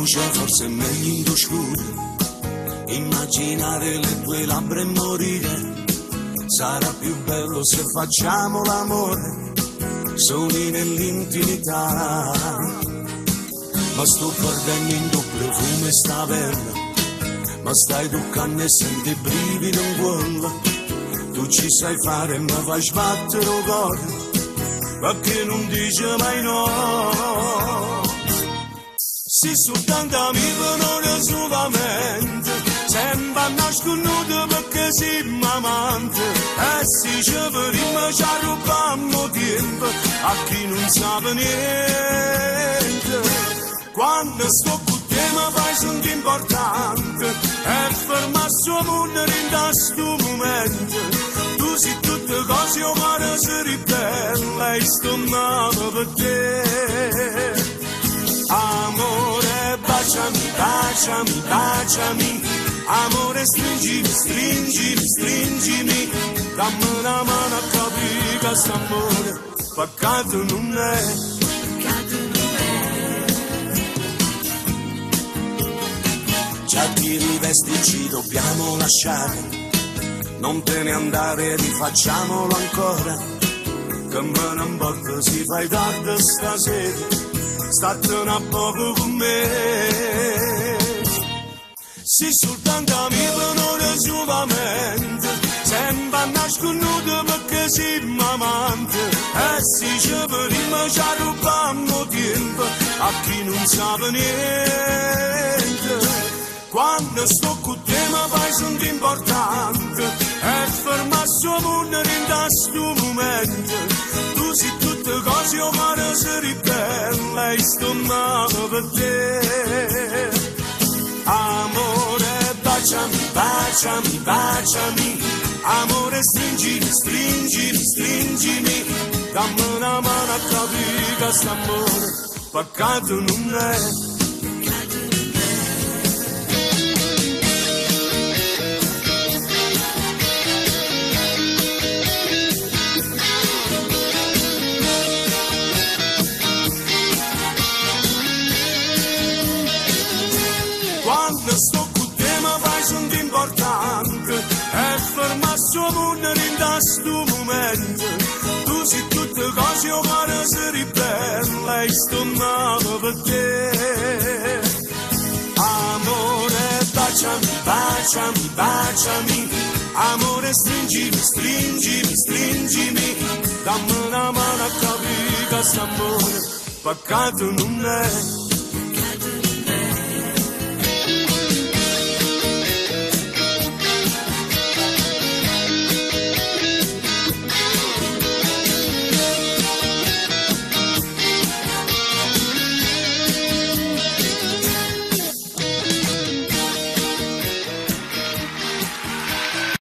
luce forse è meglio in oscuro. Immaginare le tue labbra e morire. Sarà più bello se facciamo l'amore soli nell'intimità. Ma sto perdendo in tuo profumo e sta perla, ma stai toccando e senti i brividi in cuore. Tu ci sai fare e mi fai sbattere il cuore, perché non dice mai no. Se soltanto amico non è solamente, sembra nasconuto perché siamo amanti. E se ci prima ci rubammo tempo a chi non sa niente. Quando sto con te mi fai sentire importante e ferma sua mondo in questo momento. Tu sei tutte cose umane si ripete e sto nato per te. Amore, baciami, baciami, baciami. Amore, stringimi, stringimi, stringimi. Dammi una mano a capire che quest'amore peccato non è. Già ti rivesti, ci dobbiamo lasciare. Non te ne andare, rifacciamolo ancora. Che me ne importa se fai tardi stasera, statene a poco con me. Se soltanto amico non è solamente, sembra nasconuto perché siamo amanti. E se ci prima ci rubammo tempo a chi non sa niente. Quando sto con te mi fai sentire importante e ferma sua mondo in questo momento. Tu sei tutte cose umane si ripete e sto nato per te. Amore, baciami, baciami, baciami. Amore, stringimi, stringimi, stringimi. Dammi una mano a capire che quest'amore peccato non è. Quando sto con te mi fai sentire importante e ferma sua mondo in questo momento. Tu sei tutte cose umane si ripete e sto nato per te. Amore, baciami, baciami, baciami. Amore, stringimi, stringimi, stringimi. Dammi una mano a capire che quest'amore peccato non è.